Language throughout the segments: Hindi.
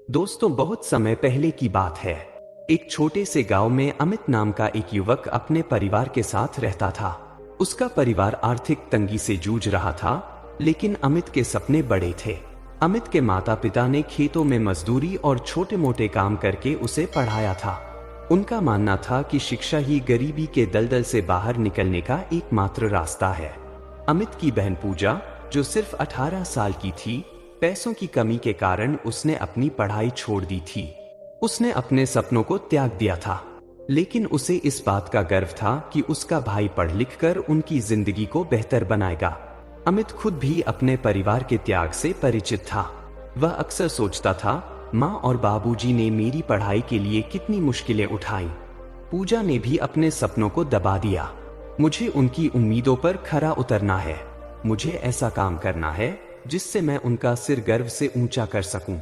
दोस्तों, बहुत समय पहले की बात है। एक छोटे से गांव में अमित नाम का एक युवक अपने परिवार के साथ रहता था। उसका परिवार आर्थिक तंगी से जूझ रहा था, लेकिन अमित के सपने बड़े थे। अमित के माता पिता ने खेतों में मजदूरी और छोटे मोटे काम करके उसे पढ़ाया था। उनका मानना था कि शिक्षा ही गरीबी के दलदल से बाहर निकलने का एकमात्र रास्ता है। अमित की बहन पूजा, जो सिर्फ 18 साल की थी, पैसों की कमी के कारण उसने अपनी पढ़ाई छोड़ दी थी। उसने अपने सपनों को त्याग दिया था, लेकिन उसे इस बात का गर्व था कि उसका भाई पढ़ लिख कर उनकी जिंदगी को बेहतर बनाएगा। अमित खुद भी अपने परिवार के त्याग से परिचित था। वह अक्सर सोचता था, माँ और बाबूजी ने मेरी पढ़ाई के लिए कितनी मुश्किलें उठाई। पूजा ने भी अपने सपनों को दबा दिया। मुझे उनकी उम्मीदों पर खरा उतरना है। मुझे ऐसा काम करना है जिससे मैं उनका सिर गर्व से ऊंचा कर सकूं।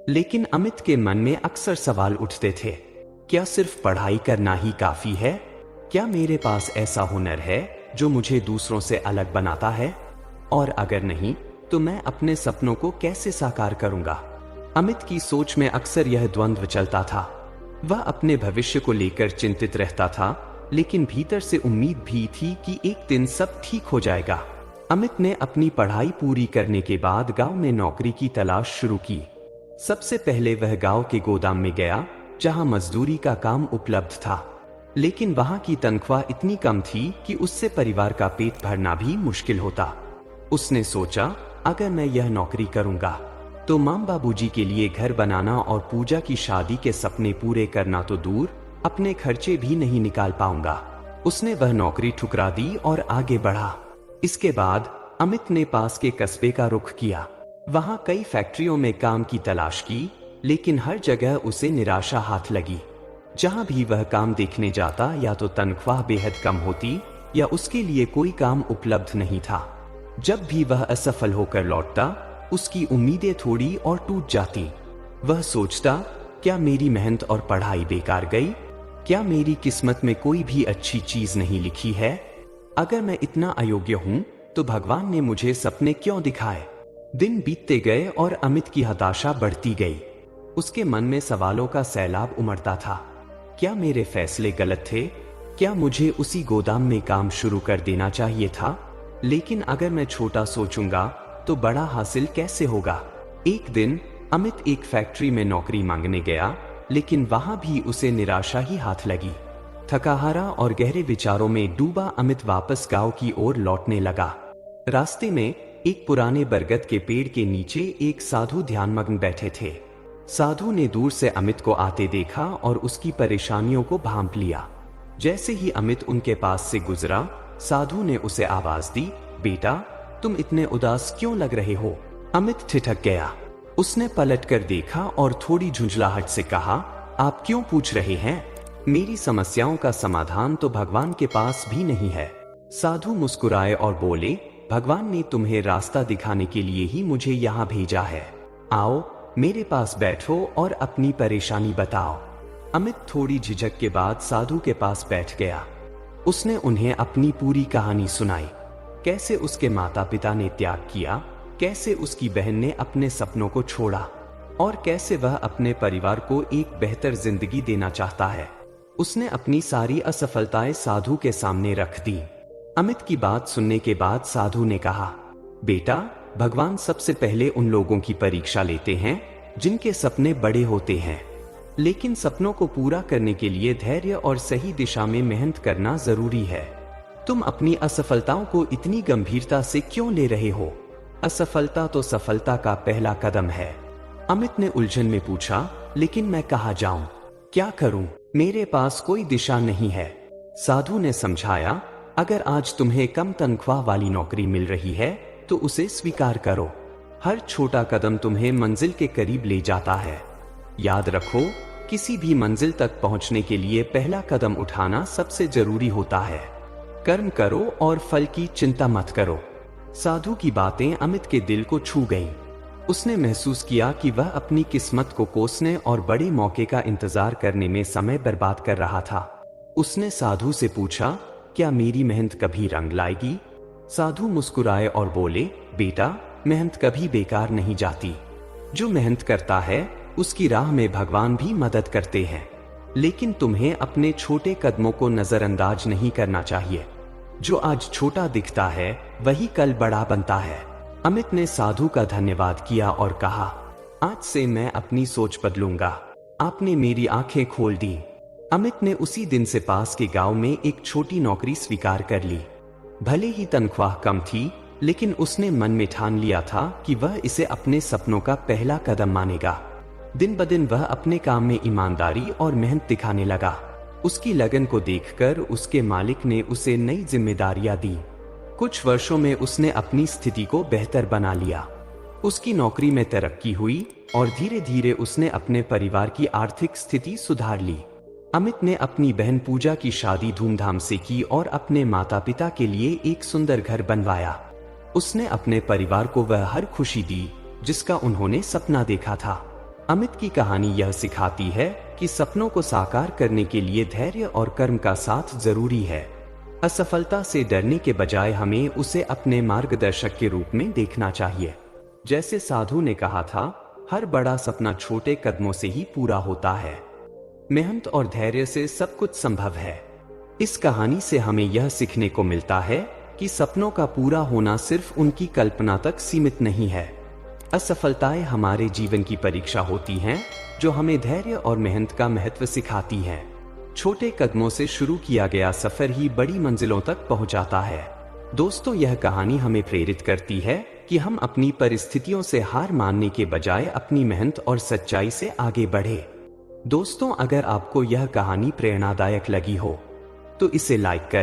लेकिन अमित के मन में अक्सर सवाल उठते थे। क्या सिर्फ पढ़ाई करना ही काफी है? क्या मेरे पास ऐसा हुनर है जो मुझे दूसरों से अलग बनाता है? और अगर नहीं, तो मैं अपने सपनों को कैसे साकार करूंगा? अमित की सोच में अक्सर यह द्वंद्व चलता था। वह अपने भविष्य को लेकर चिंतित रहता था, लेकिन भीतर से उम्मीद भी थी कि एक दिन सब ठीक हो जाएगा। अमित ने अपनी पढ़ाई पूरी करने के बाद गांव में नौकरी की तलाश शुरू की। सबसे पहले वह गांव के गोदाम में गया, जहां मजदूरी का काम उपलब्ध था। लेकिन वहां की तनख्वाह इतनी कम थी कि उससे परिवार का पेट भरना भी मुश्किल होता। उसने सोचा, अगर मैं यह नौकरी करूंगा तो माँ बाबूजी के लिए घर बनाना और पूजा की शादी के सपने पूरे करना तो दूर, अपने खर्चे भी नहीं निकाल पाऊंगा। उसने वह नौकरी ठुकरा दी और आगे बढ़ा। इसके बाद अमित ने पास के कस्बे का रुख किया। वहां कई फैक्ट्रियों में काम की तलाश की, लेकिन हर जगह उसे निराशा हाथ लगी। जहां भी वह काम देखने जाता, या तो तनख्वाह बेहद कम होती या उसके लिए कोई काम उपलब्ध नहीं था। जब भी वह असफल होकर लौटता, उसकी उम्मीदें थोड़ी और टूट जाती। वह सोचता, क्या मेरी मेहनत और पढ़ाई बेकार गई? क्या मेरी किस्मत में कोई भी अच्छी चीज नहीं लिखी है? अगर मैं इतना अयोग्य हूं, तो भगवान ने मुझे सपने क्यों दिखाए? दिन बीतते गए और अमित की हताशा बढ़ती गई। उसके मन में सवालों का सैलाब उमड़ता था। क्या मेरे फैसले गलत थे? क्या मुझे उसी गोदाम में काम शुरू कर देना चाहिए था? लेकिन अगर मैं छोटा सोचूंगा तो बड़ा हासिल कैसे होगा? एक दिन अमित एक फैक्ट्री में नौकरी मांगने गया, लेकिन वहां भी उसे निराशा ही हाथ लगी। थकाहारा और गहरे विचारों में डूबा अमित वापस गांव की ओर लौटने लगा। रास्ते में एक पुराने बरगद के पेड़ के नीचे एक साधु ध्यानमग्न बैठे थे। साधु ने दूर से अमित को आते देखा और उसकी परेशानियों को भांप लिया। जैसे ही अमित उनके पास से गुजरा, साधु ने उसे आवाज दी, बेटा, तुम इतने उदास क्यों लग रहे हो? अमित ठिठक गया। उसने पलट कर देखा और थोड़ी झुंझलाहट से कहा, आप क्यों पूछ रहे हैं? मेरी समस्याओं का समाधान तो भगवान के पास भी नहीं है। साधु मुस्कुराए और बोले, भगवान ने तुम्हें रास्ता दिखाने के लिए ही मुझे यहाँ भेजा है। आओ, मेरे पास बैठो और अपनी परेशानी बताओ। अमित थोड़ी झिझक के बाद साधु के पास बैठ गया। उसने उन्हें अपनी पूरी कहानी सुनाई। कैसे उसके माता पिता ने त्याग किया, कैसे उसकी बहन ने अपने सपनों को छोड़ा, और कैसे वह अपने परिवार को एक बेहतर जिंदगी देना चाहता है। उसने अपनी सारी असफलताएं साधु के सामने रख दी। अमित की बात सुनने के बाद साधु ने कहा, बेटा, भगवान सबसे पहले उन लोगों की परीक्षा लेते हैं जिनके सपने बड़े होते हैं। लेकिन सपनों को पूरा करने के लिए धैर्य और सही दिशा में मेहनत करना जरूरी है। तुम अपनी असफलताओं को इतनी गंभीरता से क्यों ले रहे हो? असफलता तो सफलता का पहला कदम है। अमित ने उलझन में पूछा, लेकिन मैं कहाँ जाऊं? क्या करूं? मेरे पास कोई दिशा नहीं है। साधु ने समझाया, अगर आज तुम्हें कम तनख्वाह वाली नौकरी मिल रही है तो उसे स्वीकार करो। हर छोटा कदम तुम्हें मंजिल के करीब ले जाता है। याद रखो, किसी भी मंजिल तक पहुंचने के लिए पहला कदम उठाना सबसे जरूरी होता है। कर्म करो और फल की चिंता मत करो। साधु की बातें अमित के दिल को छू गईं। उसने महसूस किया कि वह अपनी किस्मत को कोसने और बड़े मौके का इंतजार करने में समय बर्बाद कर रहा था। उसने साधु से पूछा, क्या मेरी मेहनत कभी रंग लाएगी? साधु मुस्कुराए और बोले, बेटा, मेहनत कभी बेकार नहीं जाती। जो मेहनत करता है उसकी राह में भगवान भी मदद करते हैं। लेकिन तुम्हें अपने छोटे कदमों को नजरअंदाज नहीं करना चाहिए। जो आज छोटा दिखता है वही कल बड़ा बनता है। अमित ने साधु का धन्यवाद किया और कहा, आज से मैं अपनी सोच बदलूंगा। आपने मेरी आंखें खोल दी। अमित ने उसी दिन से पास के गांव में एक छोटी नौकरी स्वीकार कर ली। भले ही तनख्वाह कम थी, लेकिन उसने मन में ठान लिया था कि वह इसे अपने सपनों का पहला कदम मानेगा। दिन ब दिन वह अपने काम में ईमानदारी और मेहनत दिखाने लगा। उसकी लगन को देखकर उसके मालिक ने उसे नई जिम्मेदारियां दी। कुछ वर्षों में उसने अपनी स्थिति को बेहतर बना लिया। उसकी नौकरी में तरक्की हुई और धीरे धीरे उसने अपने परिवार की आर्थिक स्थिति सुधार ली। अमित ने अपनी बहन पूजा की शादी धूमधाम से की और अपने माता पिता के लिए एक सुंदर घर बनवाया। उसने अपने परिवार को वह हर खुशी दी जिसका उन्होंने सपना देखा था। अमित की कहानी यह सिखाती है कि सपनों को साकार करने के लिए धैर्य और कर्म का साथ जरूरी है। असफलता से डरने के बजाय हमें उसे अपने मार्गदर्शक के रूप में देखना चाहिए। जैसे साधु ने कहा था, हर बड़ा सपना छोटे कदमों से ही पूरा होता है। मेहनत और धैर्य से सब कुछ संभव है। इस कहानी से हमें यह सीखने को मिलता है कि सपनों का पूरा होना सिर्फ उनकी कल्पना तक सीमित नहीं है। असफलताएं हमारे जीवन की परीक्षा होती हैं, जो हमें धैर्य और मेहनत का महत्व सिखाती हैं। छोटे कदमों से शुरू किया गया सफर ही बड़ी मंजिलों तक पहुंचाता है। दोस्तों, यह कहानी हमें प्रेरित करती है कि हम अपनी परिस्थितियों से हार मानने के बजाय अपनी मेहनत और सच्चाई से आगे बढ़े। दोस्तों, अगर आपको यह कहानी प्रेरणादायक लगी हो तो इसे लाइक करें।